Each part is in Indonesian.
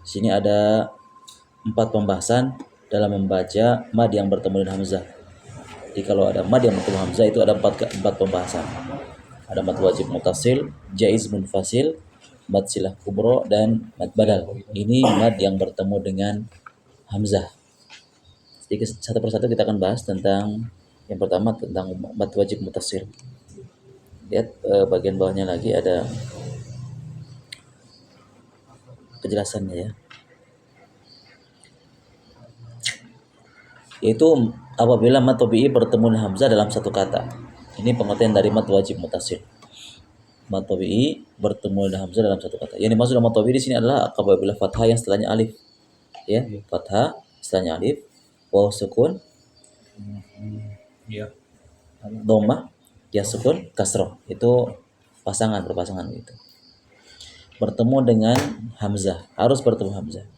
Sini ada 4 pembahasan dalam membaca mad yang bertemu dengan hamzah. Jadi kalau ada mad yang bertemu hamzah itu ada 4 pembahasan. Ada mad wajib mutasil, jaiz munfasil, mad silah kubro, dan mad badal. Ini mad yang bertemu dengan hamzah. Jadi satu persatu kita akan bahas tentang yang pertama tentang mad wajib mutasil. Lihat bagian bawahnya lagi ada penjelasannya ya. Yaitu apabila mad tabi'i bertemu dengan hamzah dalam satu kata. Ini pengertian dari mad wajib mutasil. Mad tabi'i bertemu dengan hamzah dalam satu kata. Yang dimaksud mad tabi'i di sini adalah apabila fathah yang setelahnya alif. Ya, fathah setelahnya alif, waw sukun, dhammah, ya sukun, kasroh. Itu berpasangan gitu. Bertemu dengan hamzah, harus bertemu hamzah.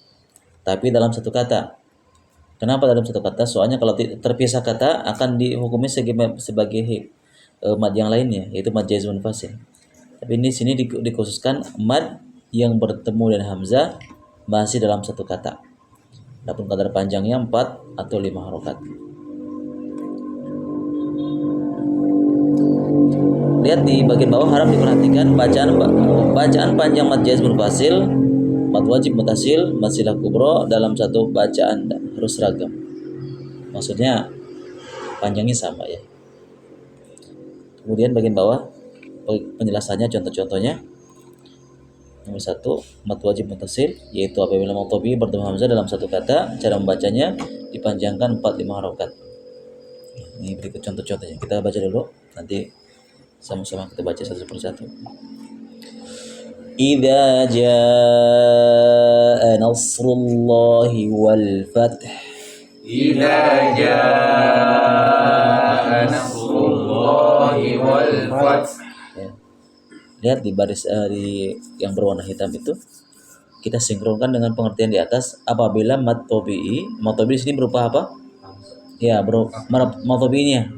Tapi dalam satu kata. Kenapa dalam satu kata? Soalnya kalau terpisah kata akan dihukumi sebagai mad yang lainnya, yaitu mad jaiz munfasil. Tapi ini sini dikhususkan mad yang bertemu dengan hamzah masih dalam satu kata. Adapun kadar panjangnya 4 atau 5 harokat. Lihat di bagian bawah, harap diperhatikan bacaan panjang mad jaiz munfasil, mad wajib mutasil, mad silah kubro dalam satu bacaan harus seragam. Maksudnya panjangnya sama ya. Kemudian bagian bawah penjelasannya, contoh-contohnya. Nomor 1, mad wajib mutasil, yaitu apabila mad tabi'i bertemu hamzah dalam satu kata, cara membacanya dipanjangkan 4-5 harokat. Ini berikut contoh-contohnya. Kita baca dulu, nanti sama-sama kita baca satu persatu. Idza jaa nasrullahi wal fath. Idza jaa nasrullahi wal fath. Ya. Lihat di baris di yang berwarna hitam itu, kita sinkronkan dengan pengertian di atas. Apabila mad tabi'i di sini berupa apa? Ya, mad tabi'inya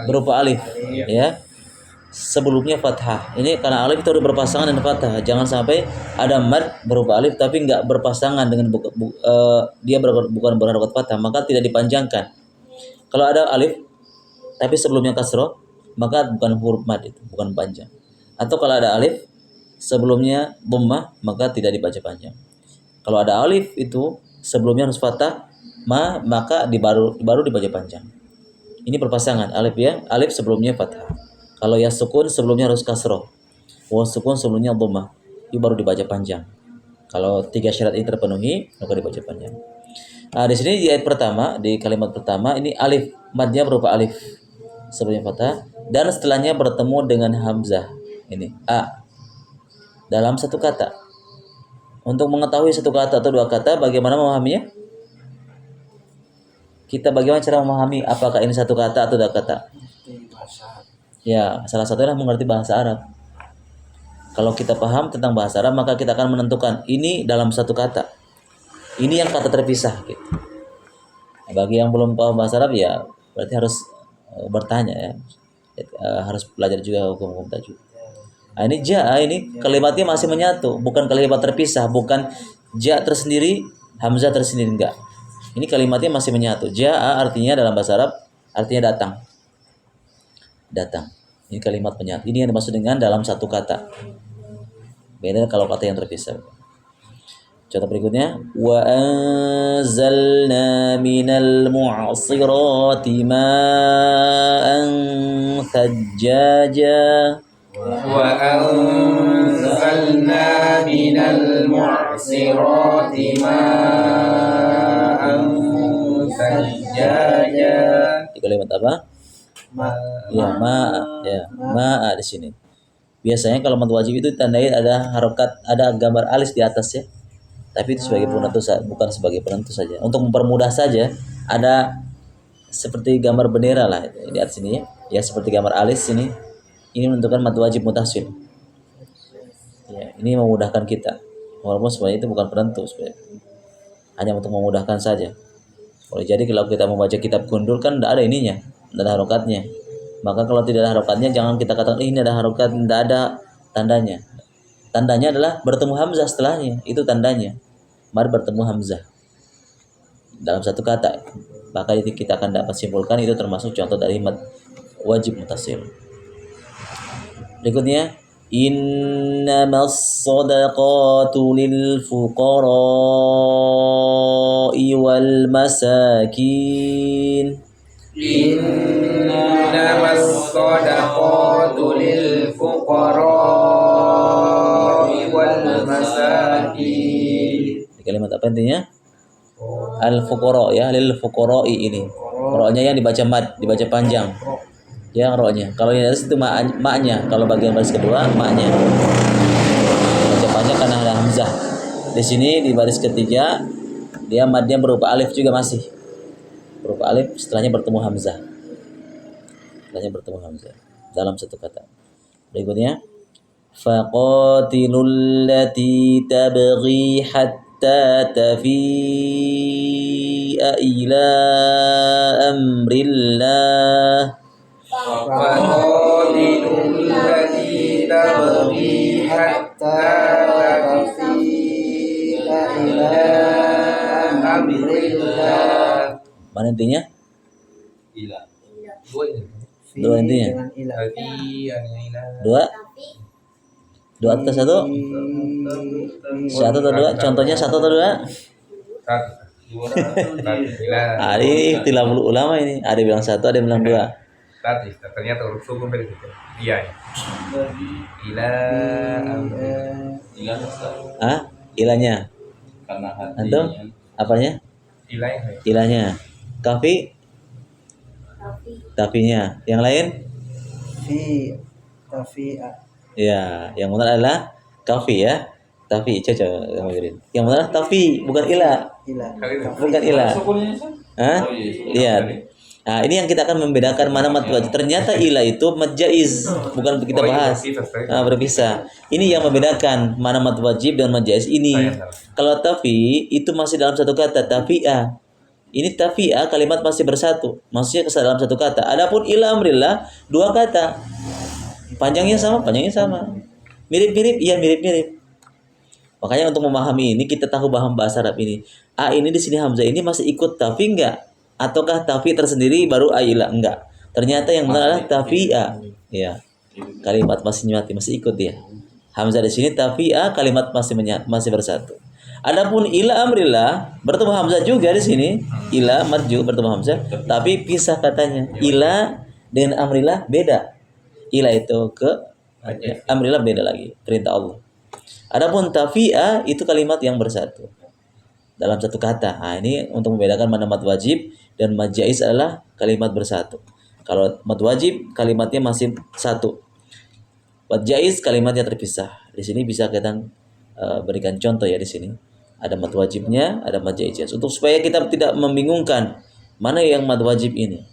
berupa alif. Ya. Sebelumnya fathah. Ini karena alif itu berpasangan dengan fathah. Jangan sampai ada mad berupa alif tapi enggak berpasangan dengan dia bukan berharokat fathah, maka tidak dipanjangkan. Kalau ada alif tapi sebelumnya kasroh, maka bukan huruf mad itu, bukan panjang. Atau kalau ada alif sebelumnya dhammah, maka tidak dibaca panjang. Kalau ada alif itu sebelumnya harus fathah, maka baru dibaca panjang. Ini berpasangan alif ya, alif sebelumnya fathah. Kalau ya sukun sebelumnya harus kasroh, waw sukun sebelumnya dhammah, itu baru dibaca panjang. Kalau 3 syarat ini terpenuhi, maka dibaca panjang. Nah, di sini di ayat pertama, di kalimat pertama ini alif, madnya berupa alif sebelumnya fathah dan setelahnya bertemu dengan hamzah. Ini a dalam satu kata. Untuk mengetahui satu kata atau 2 kata, bagaimana memahaminya? Bagaimana cara memahami apakah ini satu kata atau 2 kata? Ya, salah satunya mengerti bahasa Arab. Kalau kita paham tentang bahasa Arab, maka kita akan menentukan ini dalam satu kata. Ini yang kata terpisah gitu. Bagi yang belum paham bahasa Arab ya berarti harus bertanya ya. Harus belajar juga hukum-hukum tajwid. Nah, ini ini kalimatnya masih menyatu, bukan kalimat terpisah, bukan ja tersendiri, hamzah tersendiri, enggak. Ini kalimatnya masih menyatu. Ja'a artinya dalam bahasa Arab artinya datang. Ini kalimat penyatu. Ini yang dimaksud dengan dalam satu kata. Beda kalau kata yang terpisah. Contoh berikutnya, wa anzalna minal mu'sirati ma'an thajjaja. Wa anzalna minal mu'sirati ma'an thajjaja. Di kalimat apa? Ma'a di sini. Biasanya kalau mad wajib itu ditandai ada harokat, ada gambar alis di atas ya. Tapi itu sebagai penentu, bukan sebagai penentu saja. Untuk mempermudah saja, ada seperti gambar bendera lah di atas sini ya. Ya seperti gambar alis sini. Ini menentukan mad wajib mutasil. Ya, ini memudahkan kita. Walaupun sebenarnya itu bukan penentu sebenarnya. Hanya untuk memudahkan saja. Boleh jadi kalau kita membaca kitab gundul kan tidak ada ininya, tidak ada harokatnya. Maka kalau tidak ada harokatnya, jangan kita katakan ini ada harokat, tidak ada tandanya. Tandanya adalah bertemu hamzah setelahnya, itu tandanya. mad bertemu hamzah dalam satu kata. Maka itu kita akan dapat simpulkan itu termasuk contoh dari mad wajib mutasil. Berikutnya, innamas sadaqatu lil fuqara'i wal masakin. Innamas sadaqatu lil fuqara'i wal masakin. Di kalimat apa intinya? Al fuqara ya, lil fuqara'i ini. Ro-nya yang dibaca mad, dibaca panjang. Yang ro-nya. Kalau yang atas itu ma-nya. Kalau bagian baris kedua ma-nya. Baca panjang karena ada hamzah. Di sini di baris ketiga dia madnya berupa alif juga masih. Berupa alif setelahnya bertemu hamzah. Setelahnya bertemu hamzah dalam satu kata. Berikutnya faqatilul lati tabghi hatta tafi'a ila amrillah. Faqatilul lati tabghi hatta tafi'a ila amrillah. Mana intinya? Ila. Dua intinya. Dua. Dua atas satu. Satu atau dua? Contohnya satu atau dua? Ada istilah ulama ini. Ada bilang satu, ada bilang dua. Tadi ternyata huruf sukun dari situ. Iya. Ila Ah, ilahnya. karena Antum apanya? Ilahnya. Kafi? Tafinya. Yang lain? Tafi'a. Ya, yang benar adalah kafi ya. Tafi, coba kamu kirim. Yang benar tafi, bukan ilah. Bukan ilah. Hah? Lihat. Nah, ini yang kita akan membedakan mana mad wajib. Ternyata ilah itu mad jaiz, bukan kita bahas. Nah, berpisah. Ini yang membedakan mana mad wajib dan mad jaiz ini. Kalau tafi itu masih dalam satu kata, tafi'a. Ini tafi'a kalimat masih bersatu, maksudnya dalam satu kata. Adapun ila amrillah dua kata. Panjangnya sama. Mirip-mirip, iya mirip-mirip. Makanya untuk memahami ini kita tahu paham bahasa Arab ini. A ini di sini hamzah ini masih ikut tafi enggak? Ataukah tafi tersendiri baru a ila enggak? Ternyata yang benar adalah tafi'a. Ya. Kalimat masih nyati, masih ikut dia. Hamzah di sini tafi'a kalimat masih bersatu. Adapun ila amrillah bertemu hamzah juga di sini. Ila marju bertemu hamzah, tapi pisah katanya. Ila dengan amrillah beda. Ila itu ke amrillah beda lagi, perintah Allah. Adapun tafi'a itu kalimat yang bersatu dalam satu kata. Nah, ini untuk membedakan mana mad wajib dan mad jaiz adalah kalimat bersatu. Kalau mad wajib kalimatnya masih satu. Mad jaiz kalimatnya terpisah. Di sini bisa kita berikan contoh ya di sini. Ada mad wajibnya, ada mad jaiznya. Untuk supaya kita tidak membingungkan mana yang mad wajib ini.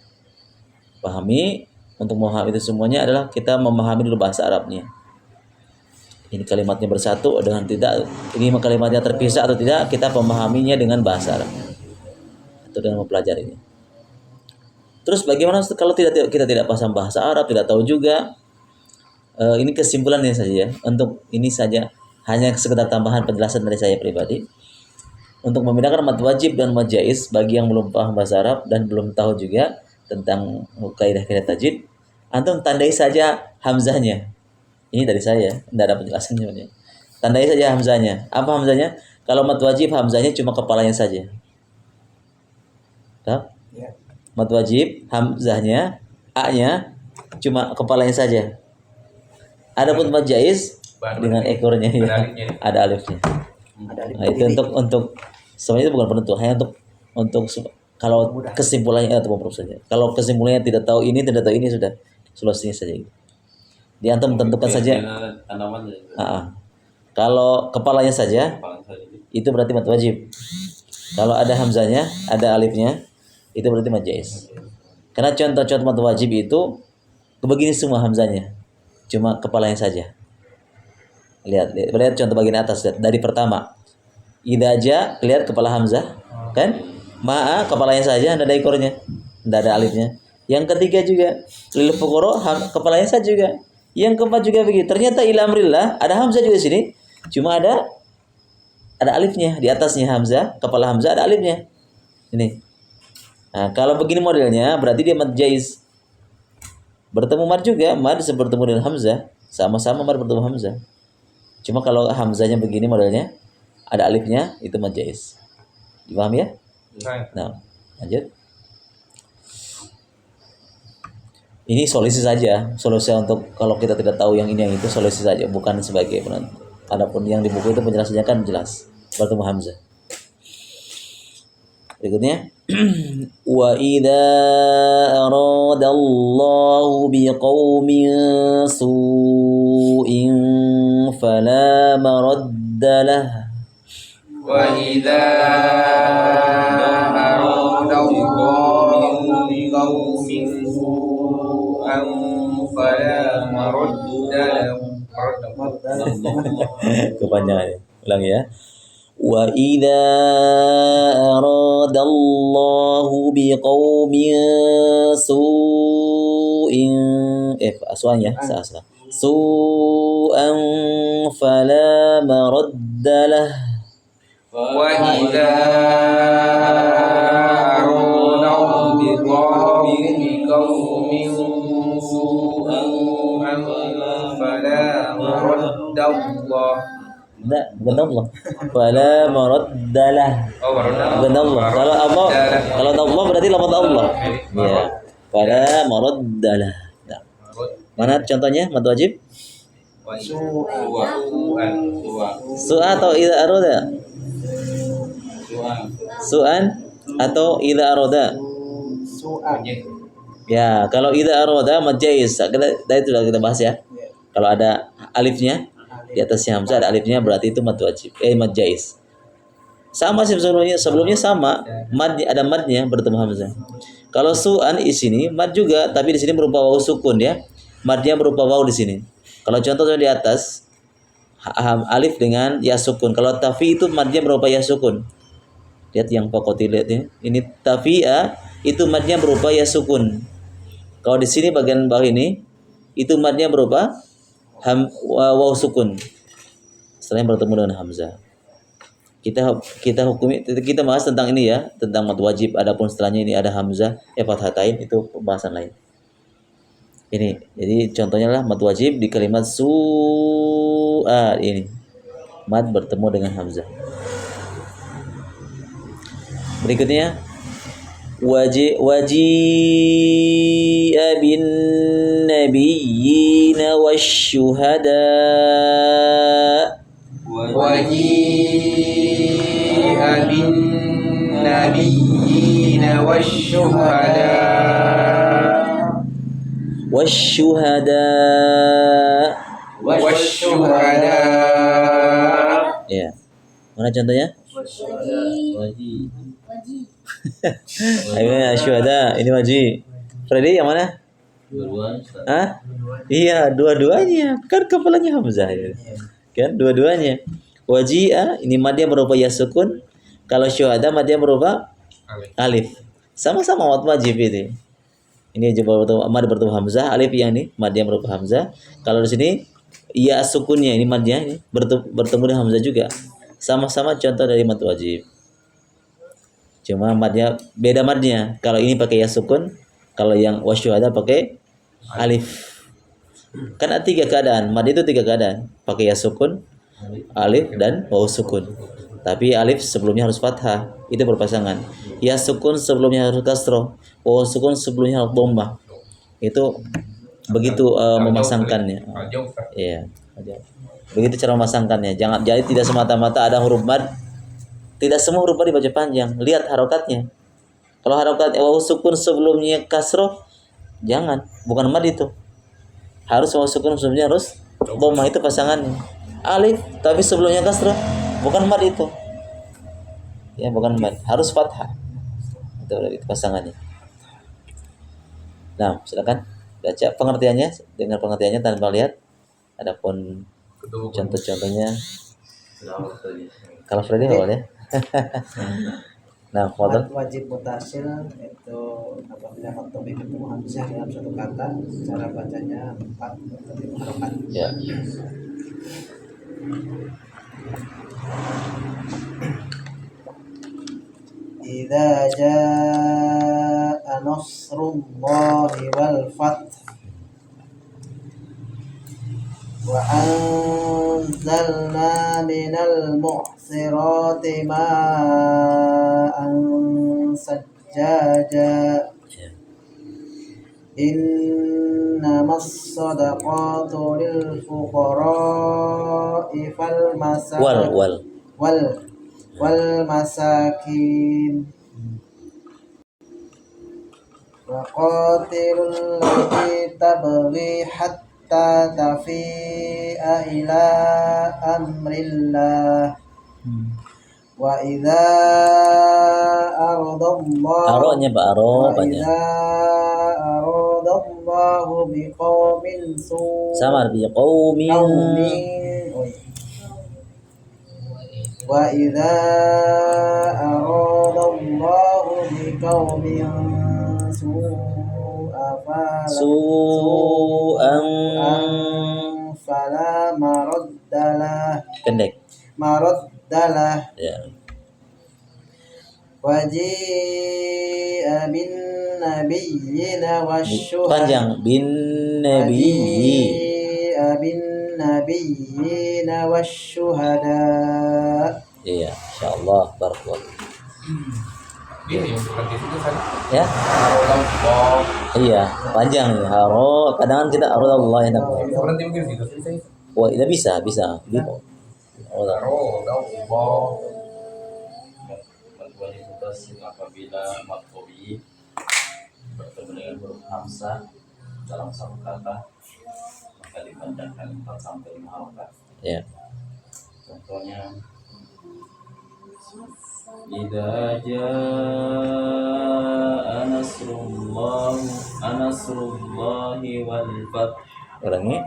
Pahami, untuk memahami itu semuanya adalah kita memahami dulu bahasa Arabnya. Ini kalimatnya bersatu dengan tidak, ini kalimatnya terpisah atau tidak, kita memahaminya dengan bahasa Arab. Atau dengan mempelajarinya. Terus bagaimana kalau kita tidak paham bahasa Arab, tidak tahu juga? Ini kesimpulannya saja ya. Untuk ini saja hanya sekedar tambahan penjelasan dari saya pribadi. Untuk membedakan mad wajib dan mad jaiz bagi yang belum paham bahasa Arab dan belum tahu juga tentang kaidah-kaidah tajwid, antum tandai saja hamzahnya. Ini dari saya, tidak ada penjelasannya. Tandai saja hamzahnya. Apa hamzahnya? Kalau mad wajib hamzahnya cuma kepalanya saja. Tahu? Ya. Mad wajib hamzahnya, a-nya cuma kepalanya saja. Adapun mad jaiz dengan ekornya ya, ada alifnya. Nah, itu untuk sebenarnya itu bukan penentu, hanya untuk kalau kesimpulannya atau saja. Kalau kesimpulannya tidak tahu ini sudah selesai saja. Dia antum tentukan saja. Kalau kepalanya saja itu berarti mad wajib. Kalau ada hamzahnya, ada alifnya, itu berarti mad jaiz. Karena contoh-contoh mad wajib itu begini semua hamzahnya. Cuma kepalanya saja. Lihat contoh bagian atas, lihat dari pertama. Idaja, lihat kepala hamzah, kan? Ma'a kepalanya saja, tidak ada ekornya, tidak ada alifnya. Yang ketiga juga lil fuqara kepalanya saja juga. Yang keempat juga begitu. Ternyata ila amrillah ada hamzah juga di sini. Cuma ada ada alifnya di atasnya hamzah, kepala hamzah ada alifnya. Ini. Nah, kalau begini modelnya berarti dia mad jaiz. Bertemu mad juga, mad bertemu dengan hamzah, sama-sama mad bertemu hamzah. Cuma kalau hamzahnya begini modelnya, ada alifnya, itu mad jaiz. Dipahami ya? Nah, lanjut. Ini solusi saja, solusi untuk kalau kita tidak tahu yang ini yang itu, solusi saja, bukan sebagai penentu. Adapun yang di buku itu penjelasannya kan jelas, bertemu hamzah. Berikutnya, wa idza aradallahu biqaumin su'in fala maraddalah. وإذا أراد الله بقوم سوءا فلا مرد له. Kepanjangannya. Ulang ya. Wa idza aradallahu biqaumin su'in aswanya sasa. Su'an fala maraddalah. وإذا أراد الله بقوم سوءا فلا مرد الله. Enggak, bukan Allah. Fala maraddalah. Oh, Bukan Allah. Kalau Allah, kalau Allah berarti lafaz Allah. Ya. Fala maraddalah. Nah. Mana contohnya mad wajib? Su'a atau idza arada? Su'an atau idza arada? Ya, kalau idza arada mad jaiz. Tadi sudah kita bahas ya. Kalau ada alifnya di atasnya hamzah ada alifnya berarti itu mad wajib. Mad jaiz. Sama sih sebelumnya sama. Mad ada madnya bertemu hamzah. Kalau su'an di sini mad juga tapi di sini berupa waw sukun ya. Madnya berupa waw di sini. Kalau contohnya di atas alif dengan ya sukun. Kalau tafi itu madnya berupa ya sukun. Lihat yang pokok lihat ya. Ini tafi'a itu madnya berupa ya sukun. Kalau di sini bagian bawah ini itu madnya berupa waw sukun. Setelah bertemu dengan hamzah. Kita bahas tentang ini ya, tentang mad wajib. Adapun setelahnya ini ada hamzah, fathatain itu pembahasan lain. Ini, jadi contohnya lah mad wajib di kalimat su'a ini. Mad bertemu dengan hamzah. Berikutnya waji'a bin nabiyyin wasyuhada. وجيء بالنبيين والشهداء Ya. Mana contohnya? Ayo syuhada, ini waji. Freddy yang mana? Hah? Iya, dua-duanya. Kan kepalanya hamzah ya. Kan dua-duanya. Waji'a ini madnya berupa ya sukun. Kalau syuhada madnya berupa alif. Sama-sama wajib itu. Ini coba mad bertemu hamzah, alif yang ini madnya berupa hamzah. Kalau di sini ya sukunnya ini madnya ini bertemu dengan hamzah juga. Sama-sama contoh dari mad wajib. Cuma madnya beda madnya. Kalau ini pakai ya sukun, kalau yang wasyuhada pakai alif. Kan ada 3 keadaan. Mad itu 3 keadaan. Pakai ya sukun, alif dan waw sukun. Tapi alif sebelumnya harus fathah. Itu berpasangan. Ya sukun sebelumnya harus kasroh. Waw sukun sebelumnya harus dhammah. Itu begitu memasangkannya. Iya. Begitu cara memasangkannya. Jadi tidak semata-mata ada huruf mad. Tidak semua huruf mad dibaca panjang. Lihat harokatnya. Kalau harokat waw sukun sebelumnya kasroh, jangan. Bukan mad itu. Harus waw sukun sebelumnya harus dhammah, itu pasangannya. Alif tapi sebelumnya kasroh, bukan mad itu. Ya, bukan mad, harus fathah. Itu pasangannya. Nah, silakan baca pengertiannya dengan pengertiannya tanpa lihat. Adapun contoh-contohnya kalau Freddy awal ya. Nah, Mad wajib mutasil itu apabila maktobi bertemu hamzah dalam satu kata, cara bacanya 4 harokat. Ya. idza jaa nasrullahi wal fath wa anzalna minal mu'sirati ma'an sajjaja innamas sadaqatu lil fuqara'i wal masakin wa qatilul lati tabghi hatta tafi'a ila amrillah wa idza Aro-nya Pak, aro banyak. aradallahu biqaumin Sama artinya qaumin. wa idza aradallahu biqaumin Su'an fala maraddalah pendek. Ya. Waji'a bin nabiyyina wasyuhada Panjang bin nabiyyi. Waji'a bin nabiyyina wasyuhada. Iya, insyaallah barakallahu. Ini yang seperti itu kan. Ya. Allah. Iya, panjang ya. Haro, kadang kita Allah yang namanya. Bisa berhenti mungkin gitu. Wah, itu bisa. Gitu. Allah. Allah. Kualitas apabila matkobi bertemu dengan huruf hamzah dalam satu kata maka dipandangkan 4 sampai 5 harokat. Ya. Contohnya idza jaa nasrullahi wal fath. Ulangi.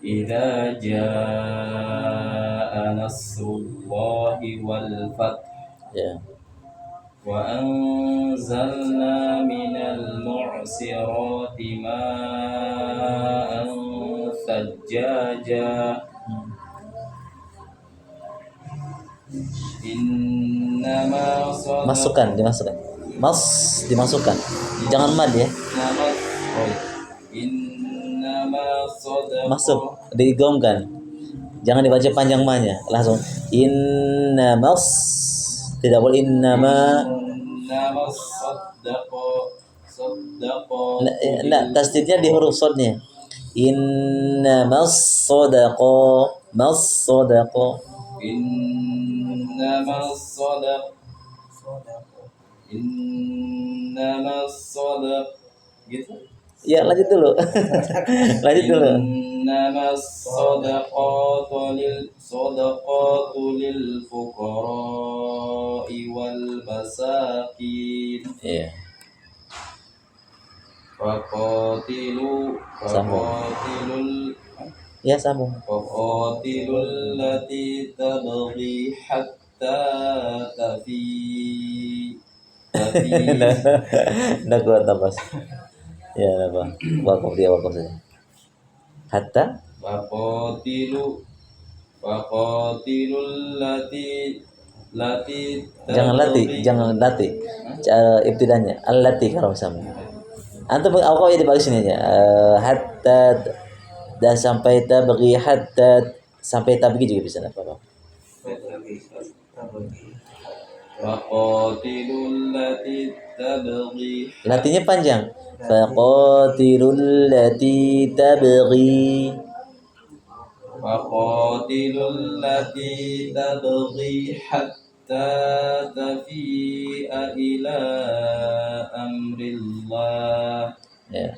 Idza jaa nasrullahi wal fath. Ya. Wa anzalna minal mu'sirati ma'an sajjaja. Dimasukkan. Dimasukkan. Jangan mad ya. Masuk, diigomkan. Jangan dibaca panjang mahnya, langsung innamas. Tidak boleh innama tasdidnya di huruf sodnya. Innamas sadaqo gitu. Ya, lanjut dulu. Innamas sadaqatu lil fuqara'i wal masakin. Iya. Faqatilul ya sambung. Faqatilul lati tabghi hatta tafi. Nggak kuat nafas. Ya apa? Wakaf saja. Hatta waqatilul lati jangan lati. Ibtidanya allati kalau sama. Antum awal ya di bagian sini aja. Hatta dan sampai tabghi hatta sampai tabghi juga bisa apa? Waqatilul lati tabghi. Latinya panjang. Faqatilul lati tabghi. Faqatilul lati tabghi hatta tafi'a ila amrillah. Ya.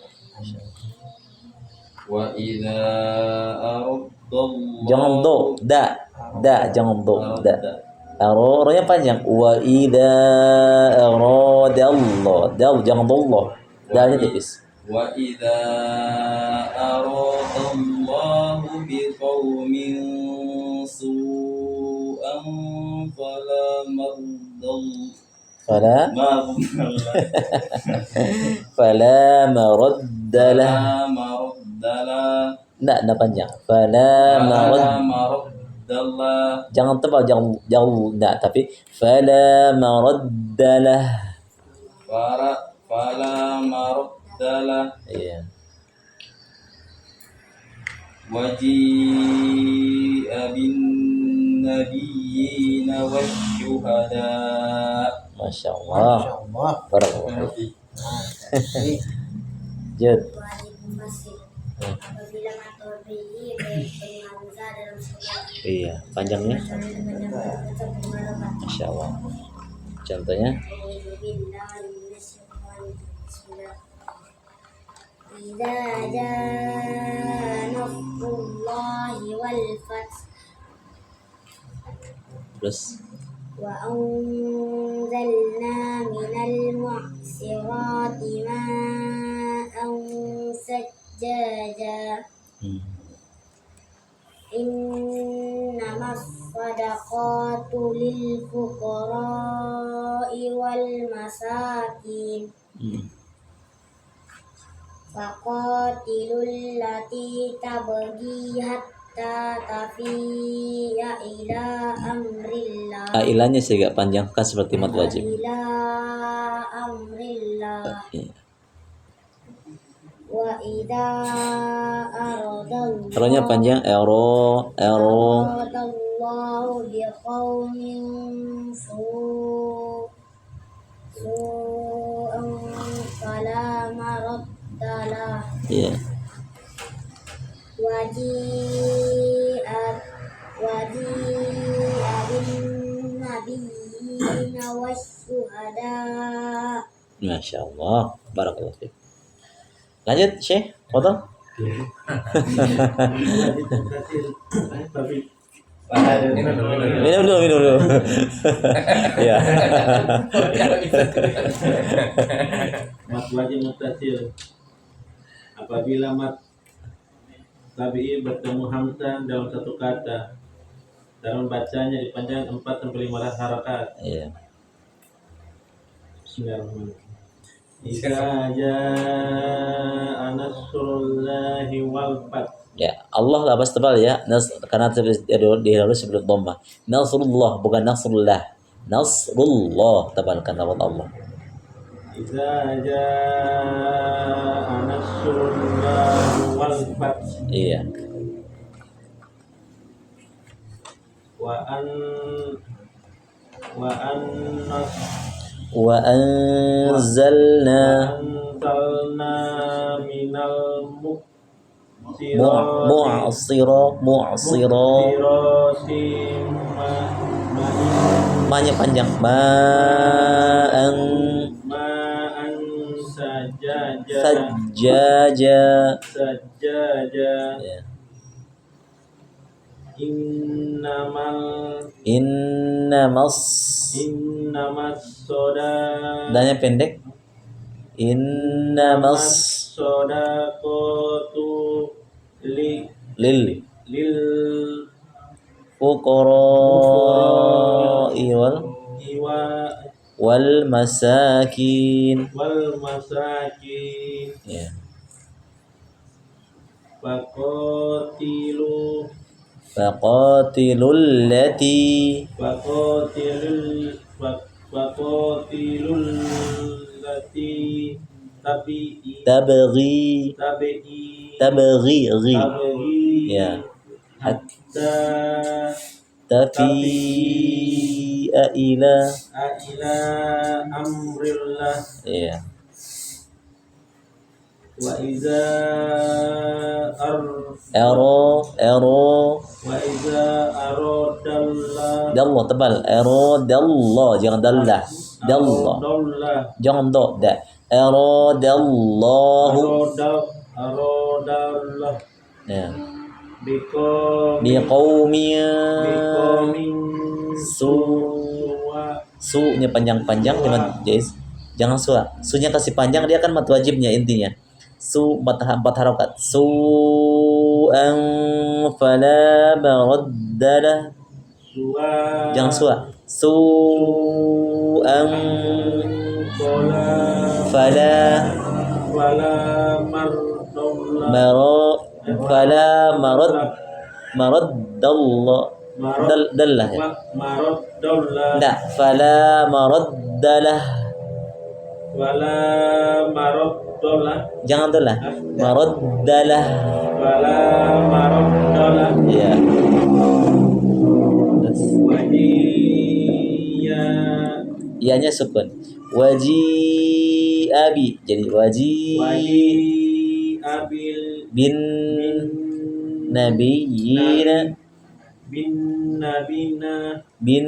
Wa idza aradallahu. Jangan jangan da. Aro-nya panjang. Wa idza aradallahu. Jangan Allah. Danya tipis. Wa idza aradallahu biqaumin su'an fala maraddalah. Nggak panjang. Fala maraddalah. Jangan tebal, jangan enggak, tapi fala maraddalah. Fala maraddalah. Iya. Waji'a bin nabiyyina wasyuhada. Masya Allah. Masya Allah. Barakallahu fiik. Ini Jud. Apabila matobi berhamzah dalam sebuah Iya, panjangnya. Masya Allah. Contohnya, Idza jaa nasrullahi wal fath terus wa anzalna minal mu'sirati ma'an sajjaja innamas sadaqatu lil fuqara'i wal masakin faqatilul lati tabghi hatta tafi'a ila amrillah. ilahnya sih agak panjang kan seperti mat wajib. Ila amrillah. Iya. Wa idza aradallahu. Ronya panjang, aradallahu Aradallahu biqaumin su'an fala maraddalah. Iya. Waji'a bin nabiyina wasyuhada. Masya Allah. Barakallahu fiik. Lanjut, Syekh. Fadhal. Minum dulu. Ya. Mat wajib mutasil. Apabila mat tabi'i bertemu hamzah dalam satu kata, dalam bacanya dipanjang 4 sampai 5 harakat. Iya. Bismillahirrahmanirrahim. Idza jaa nasrullahi wal fath. Ya, Allah labas tebal ya. Karena dihilangkan sebelum dhamma. Nasrullah bukan nasrullah. Nasrullah tebalkan lafaz Allah. Idza jaa nasrullahi wal fath. Iya. Wa Wa anzalna minal mu'sira ma'nya panjang ma'an sajjaja ya. Innamas soda danya pendek innamas sodaqatu lil lil fuqara wal masakin ya. Faqatilul lati tabghi ya hatta tafi'a ila amrillah. ya. Wa iza aradallah dallah tebal aradallah jangan dallah dallah jangan do da aradallahu ya biqaumin su-nya panjang-panjang dengan jais jangan su-nya kasih panjang dia kan mat wajibnya intinya su 4 harakat su'an fala maraddalah jangan su'an fala maradallah Dallah ya. Maraddalah. Enggak, fala maraddalah. Wala maraddalah. Jangan dallah. Maraddalah. Wala maraddalah. Ya. Terus Wajiyya. ianya sukun. Waji abi. Jadi waji Abil bin nabiyina bin nabina bin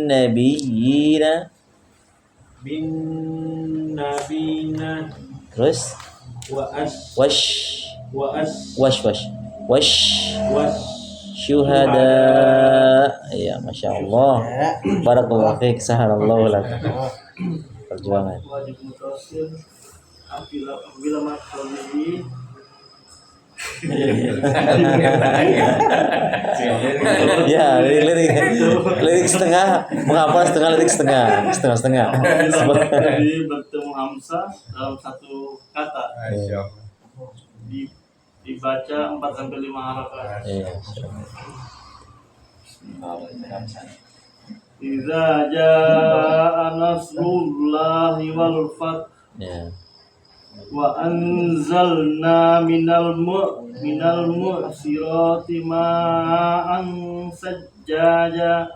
nabiyina. bin nabina Terus wa as wash wa as wash wash wash was syuhada. Ya, masya Allah. Barakallahu fiik, sahalallahu lak. Perjuangan. wajib mutasil apabila maksudnya Ya, lirik setengah, menghafal setengah, lirik setengah. jadi bertemu hamzah dalam satu kata Masya Allah. dibaca 4 sampai 5 harakat. Iya. Idza jaa nasrullahi wal fath Ya. wa anzalna minal mu'sirati ma'an sajjaja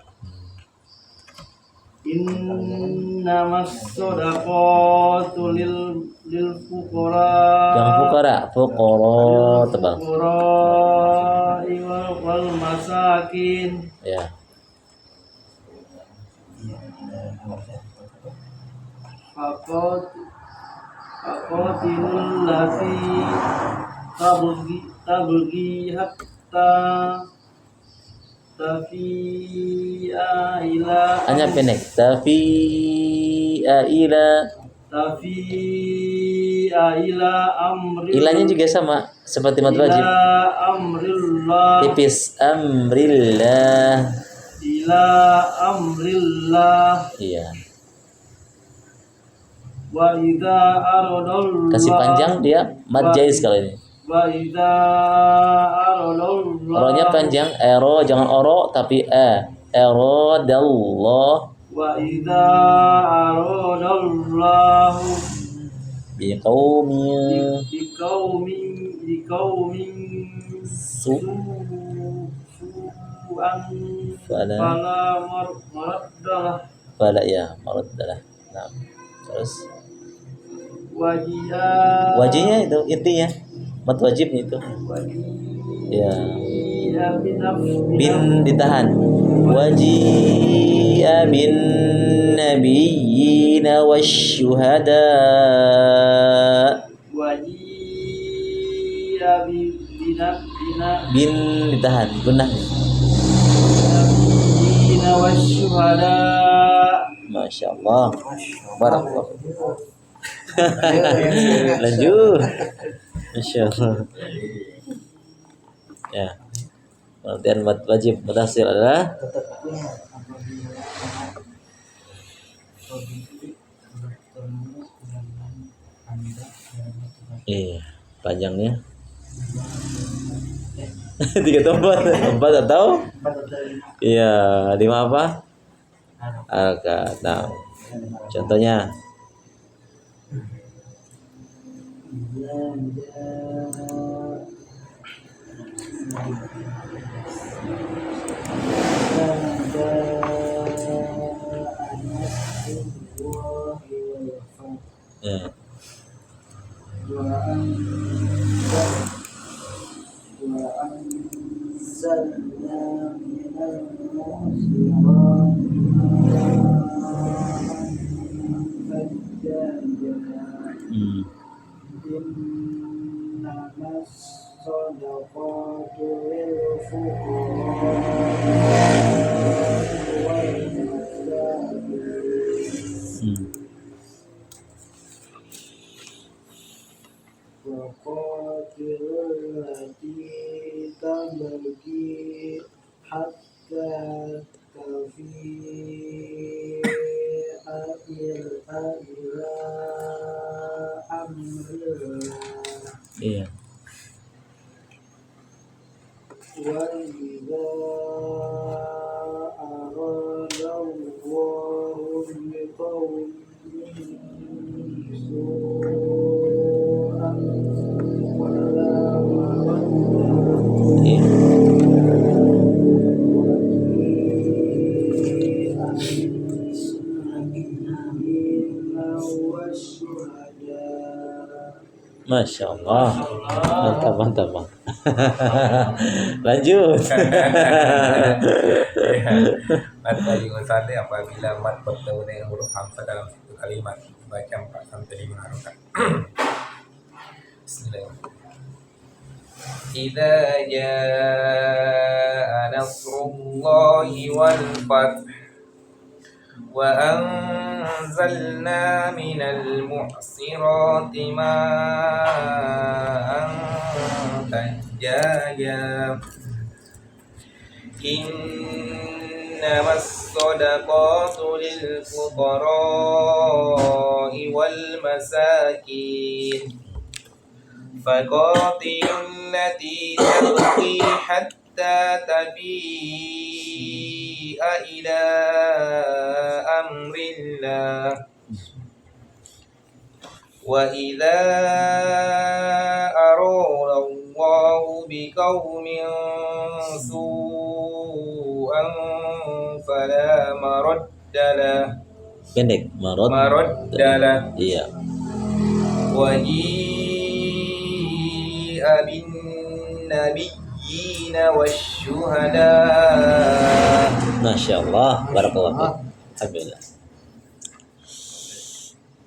innamas shadaqatu lil fuqara Jangan fuqara tebal. wal masakin Ya. Faqatilul lati tabghi hatta tafi'a ila Hanya pendek. Tafi'a ila amri ilanya juga sama seperti mad wajib. amrillah Tipis amrillah. ila amrillah Iya. wa idza aradallah Kasih panjang dia mad jaiz kalau ini. wa idza aradallah Ro-nya panjang, ero jangan oro tapi erodallah wa idza aradallah biqaumin biqaumin su'an Fala. maraddalah fala ya maraddalah. Nah, terus wajia wajibnya itu intinya mat wajibnya itu ya bin ditahan wajia bin nabiyina wasyuhada wajia bin ditahan gunnah. bina wasyuhada. Masya Allah. Barakallah. Lanjut. Masya Allah. Ya. Pengertian mad wajib mutasil adalah panjangnya 3 tempat 4 atau iya 5 apa? Harakat. Nah, contohnya ya. Iya. Wa idza بقوم سوءا ولا مرد Iya. Masya Allah. Mantap, mantap, Bang. Lanjut. Mat bagi usaha apabila mat bertemu dengan huruf hamzah dalam satu kalimat baca 4 sampai 5 harokat. Bismillahirrahmanirrahim. Idza jaa nasrullahi wal fath wa anzalna minal mu'sirati ma'an thajjaja innamas sadaqatu lil fuqara'i wal masakin faqatilul lati tabghi hatta tabi'a ila amrillah wa idza arada Allahu biqaumin su'an fala maraddalah Pendek. Marot. maraddalah Iya. wa ji'a bin nabiyyina wasyuhada. Masya Allah. Barakallahu fiik. Alhamdulillah.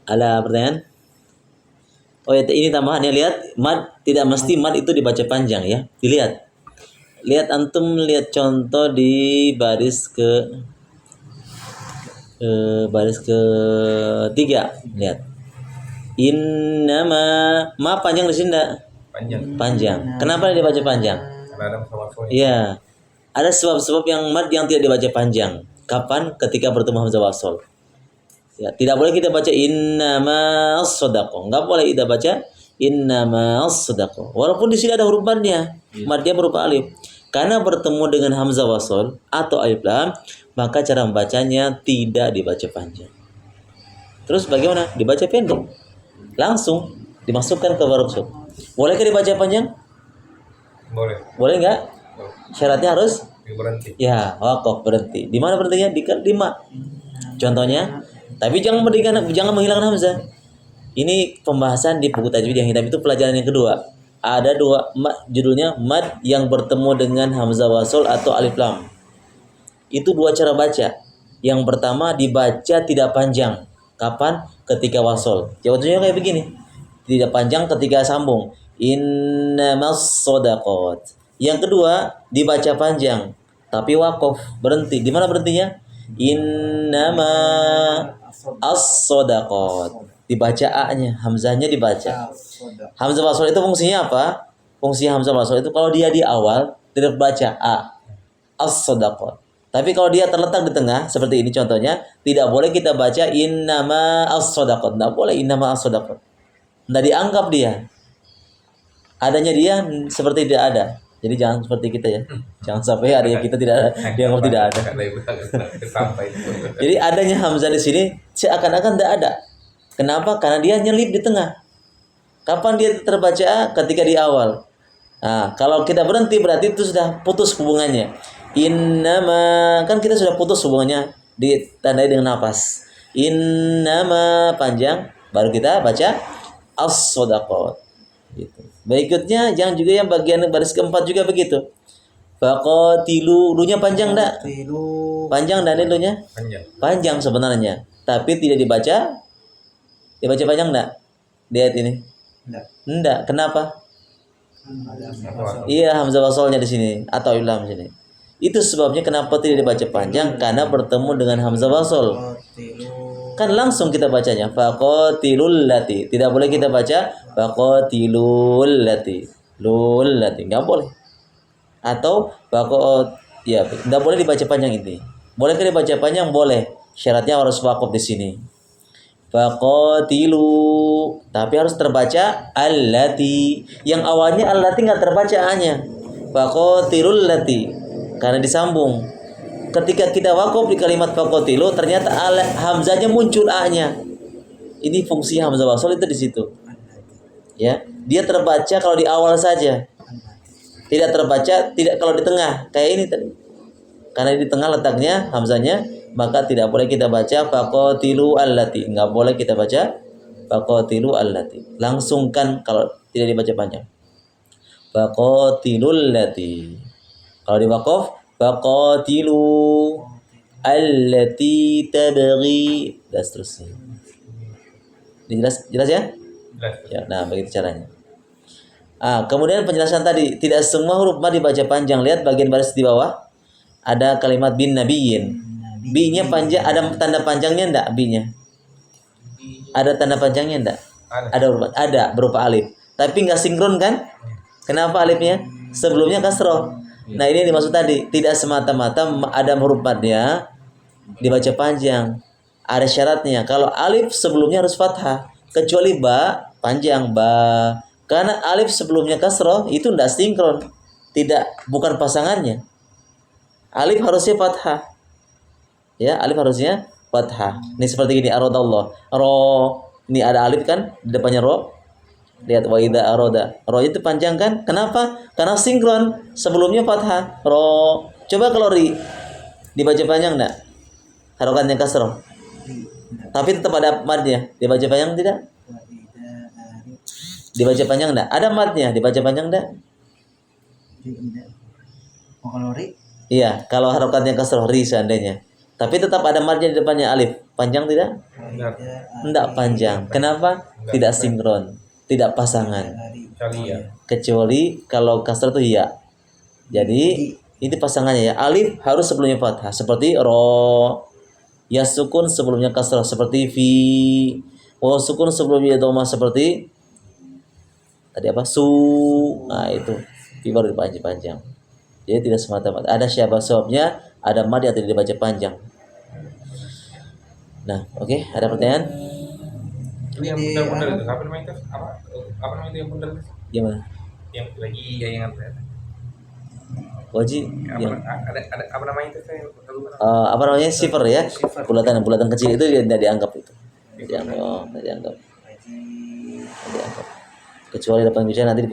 Ada pertanyaan? Oh ya, ini tambahan ya, lihat mad tidak mesti mad itu dibaca panjang ya. Dilihat. Lihat antum lihat contoh di baris ketiga. Lihat. Innama ma panjang di sini enggak? Panjang Panjang. Kenapa dibaca panjang? karena ada masalah-masalah. Iya. Ada sebab-sebab yang mad yang tidak dibaca panjang. Kapan? Ketika bertemu hamzah wasol. Ya, tidak boleh kita baca innama as-sadaqah. Enggak boleh kita baca innama as-sadaqah. Walaupun di sini ada huruf madnya. Madnya berupa alif. Karena bertemu dengan hamzah wasol atau alif lam, maka cara membacanya tidak dibaca panjang. Terus bagaimana? Dibaca pendek. Langsung dimasukkan ke workshop. Bolehkah dibaca panjang? Boleh. Boleh enggak? Syaratnya harus Berhenti. ya wakaf, berhenti. Di mana berhentinya? Di ma. Contohnya, tapi jangan menghilangkan hamzah. Ini pembahasan di buku tajwid yang hitam itu pelajaran yang kedua. Ada dua judulnya mad yang bertemu dengan hamzah wasol atau alif lam. Itu dua cara baca. Yang pertama dibaca tidak panjang. Kapan? Ketika wasol. Contohnya kayak begini. Tidak panjang ketika sambung. Innamas shadaqat. Yang kedua dibaca panjang tapi wakaf, berhenti. Di mana berhentinya? Innama as-shadaqat. Dibaca a-nya, hamzahnya dibaca. Hamzah wasol itu fungsinya apa? Fungsi hamzah wasol itu kalau dia di awal tidak baca a, as-shadaqat. Tapi kalau dia terletak di tengah seperti ini contohnya, tidak boleh kita baca innama as-shadaqat. Tidak boleh innama as-shadaqat. Tidak dianggap dia. Adanya dia seperti tidak ada. Jadi jangan seperti kita ya. Jangan sampai adanya kita tidak ada, dianggap tidak ada. Sampai. Jadi adanya hamzah di sini seakan-akan tidak ada. Kenapa? Karena dia nyelip di tengah. Kapan dia terbaca? Ketika di awal. Nah, kalau kita berhenti berarti itu sudah putus hubungannya. Innama, kan kita sudah putus hubungannya, ditandai dengan nafas. Innama panjang, baru kita baca as-shadaqat. Gitu. Berikutnya yang juga yang bagian baris keempat juga begitu. Faqatilu, lu-nya panjang enggak? Panjang dan lu-nya? Panjang. Panjang sebenarnya, tapi tidak dibaca. Dibaca panjang enggak? Lihat ini. Enggak. Kenapa? Iya, hamzah wasolnya di sini atau ilham di sini. Itu sebabnya kenapa tidak dibaca panjang, karena bertemu dengan hamzah wasol. Kan langsung kita bacanya faqatilul lati. Tidak boleh kita baca faqatilul lati. Lul lati enggak boleh. Atau ya, enggak boleh dibaca panjang ini. Bolehkah dibaca panjang? Boleh. Syaratnya harus waqaf di sini. Faqatilu, tapi harus terbaca allati. Yang awalnya allati enggak terbaca a-nya. Faqatilul lati karena disambung. ketika kita wakaf di kalimat faqatilu ternyata hamzahnya muncul a-nya. Ini fungsi hamzah wasal itu di situ. Ya, dia terbaca kalau di awal saja. Tidak terbaca tidak kalau di tengah. Kayak ini tadi. Karena di tengah letaknya hamzahnya, maka tidak boleh kita baca faqatilu allati. Enggak boleh kita baca faqatilu allati. Langsungkan kalau tidak dibaca panjang. Faqatilul lati. Kalau di waqaf faqatilu allati tabghi dan seterusnya. Ini jelas ya? Jelas. Ya, nah begitu caranya. Kemudian penjelasan tadi, tidak semua huruf mad dibaca panjang. Lihat bagian baris di bawah. Ada kalimat bin nabiyyin. Bi-nya panjang, ada tanda panjangnya enggak bi-nya? Ada tanda panjangnya enggak? Ada huruf mad, ada berupa alif. Tapi enggak sinkron kan? Kenapa alifnya? Sebelumnya kasroh. Nah, ini yang dimaksud tadi, tidak semata-mata ada huruf madnya dibaca panjang. Ada syaratnya. Kalau alif sebelumnya harus fathah, kecuali ba panjang ba. Karena alif sebelumnya kasroh itu tidak sinkron, bukan pasangannya. Alif harusnya fathah. Ya, alif harusnya fathah. Ini seperti ini aradallah. Ini ada alif kan di depannya ro. Lihat wa idza arada. Ro itu panjang kan? Kenapa? Karena sinkron. Sebelumnya fathah. Ro. Coba kalau ri dibaca panjang enggak? Harokatnya kasroh. Tapi tetap ada madnya. Dibaca panjang tidak? Dibaca panjang enggak? Ada madnya. Dibaca panjang enggak? Oh, kalau ri? Iya, kalau harokatnya kasroh ri seandainya. Tapi tetap ada madnya di depannya alif. Panjang tidak? Enggak panjang. Kenapa? Tidak sinkron. Tidak pasangan. Kecuali ya. Kecuali kalau kasroh itu iya. Jadi ini pasangannya ya. Alif harus sebelumnya fathah. Seperti ro. Ya sukun sebelumnya kasrah seperti fi. Wa sukun sebelumnya dhamma seperti tadi apa? Su. Nah, itu fi baru dipanjang. Jadi tidak semata-mata ada syabah sababnya, ada mad yang tidak dibaca panjang. Nah, oke, ada pertanyaan? Ini yang benar-benar itu apa namanya itu? Apa namanya itu yang benar? Gimana? Yang lagi yang Wajib yang ada apa namanya itu saya lupa. apa namanya? Sifar ya. Bulatan kecil itu tidak dianggap itu. Tidak dianggap. Kecuali dapat bicara nanti di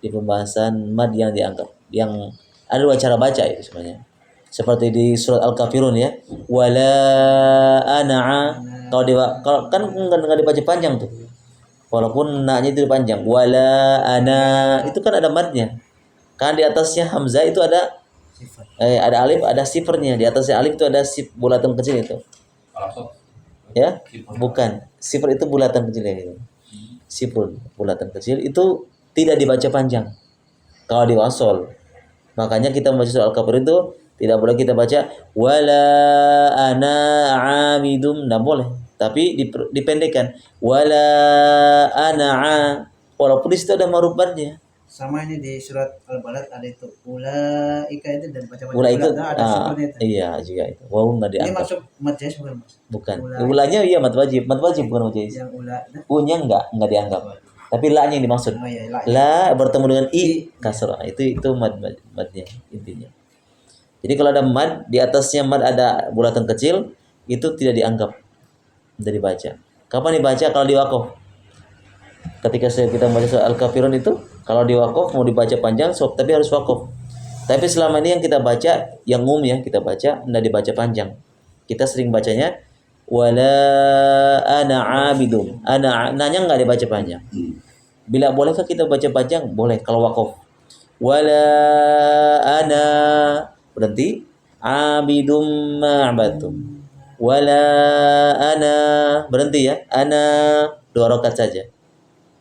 pembahasan mad yang dianggap. Yang ada dua cara baca itu sebenarnya. Seperti di surat Al-Kafirun ya. Wala ana'a. Kalau kan enggak dibaca panjang tuh. Walaupun na-nya itu panjang. Wala ana itu kan ada madnya. Kan di atasnya hamzah itu ada ada alif, ada sifernya. Di atasnya alif itu ada bulatan kecil itu. Ya? Bukan. Sifar itu bulatan kecil ya. Sifrun, bulatan kecil itu tidak dibaca panjang. Kalau di wasol. Makanya kita membaca surah Al-Kafirun itu tidak boleh kita baca wala ana amidum, tidak boleh. Tapi dipendekkan wala ana, walaupun di situ ada marubatnya. Sama ini di surat Al-Balad ada itu ulaika itu dan baca Ulaika ada seperti itu. iya juga itu. Wow, enggak Ini diangkat. masuk mad jais bukan Mas? Bukan. Ulaika. Ulanya iya mad wajib bukan mad jais. Yang ula U-nya enggak dianggap. Tapi la-nya yang dimaksud. oh iya, La bertemu dengan i kasrah. Itu madnya intinya. Jadi kalau ada mad di atasnya mad ada bulatan kecil itu tidak dianggap, tidak dibaca. Kapan dibaca? Kalau di wakaf. Ketika kita membaca surah Al-Kafirun itu kalau di wakaf mau dibaca panjang tapi harus wakaf. Tapi selama ini yang kita baca yang umum ya kita baca tidak dibaca panjang. Kita sering bacanya wala ana abidum. Nanya enggak dibaca panjang. Bila bolehkah kita baca panjang? Boleh kalau wakaf. Wala ana berhenti abidum ma'batum. Wala ana berhenti ya. Ana 2 rakaat saja.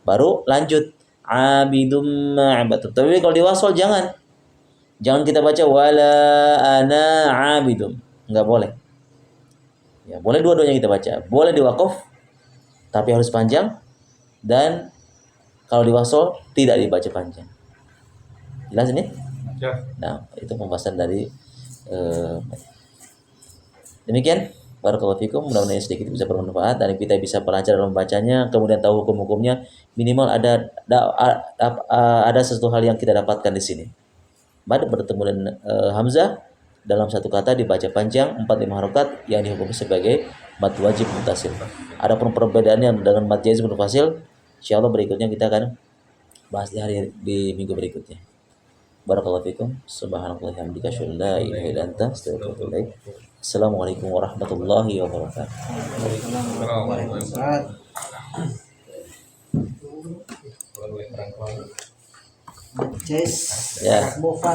Baru lanjut abidum ma'batum. Tapi kalau di wasol jangan kita baca wala ana abidum. Enggak boleh. Ya, boleh dua-duanya kita baca. Boleh di wakaf tapi harus panjang, dan kalau di wasol tidak dibaca panjang. Jelas ini? Ya. Nah, itu pembahasan dari demikian. Barakallahu fikum. Mudah-mudahan sedikit bisa bermanfaat dan kita bisa belajar dalam membacanya, kemudian tahu hukum-hukumnya. Minimal ada sesuatu hal yang kita dapatkan di sini. Mad bertemu dengan hamzah dalam satu kata dibaca panjang 45 harokat yang dihukum sebagai mad wajib mutasil. Adapun perbedaannya dengan mad jaiz munfasil, insyaallah berikutnya kita akan bahas di minggu berikutnya. Barakallahu fikum. Subhanallah hamdika asyhadu an la ilaha illa anta astaghfiruka wa atubu ilaik. Assalamualaikum warahmatullahi wabarakatuh. Waalaikumsalam. Kalau orang tua Jais, Ya. Mufat.